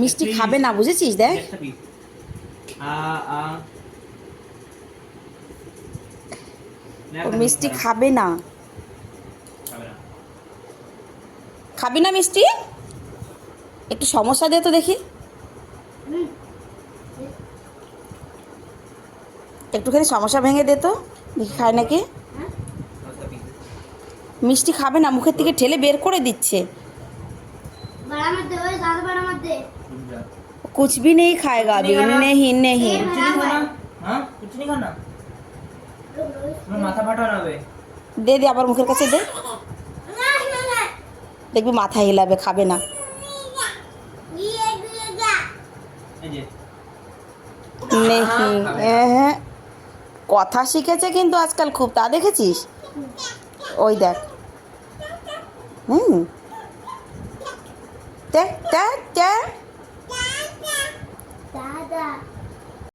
মিষ্টি খাবে না, বুঝেছিস? দেখ ও মিষ্টি খাবে না। খাবি না মিষ্টি? একটু সমস্যা দে তো দেখি, একটুখানি সমস্যা ভেঙে দে তো দেখি খায় নাকি। মিষ্টি খাবে না, মুখের থেকে ঠেলে বের করে দিচ্ছে। कुछ भी नहीं खाएगा अभी, नहीं नहीं। দে দে আবার মুখের কাছে দে, দেখবি মাথা হিলাবে, খাবে না। নেই, কথা শিখেছে কিন্তু আজকাল খুব, তা দেখেছিস? ওই দেখ, হুম, দেখ দেখ দেখ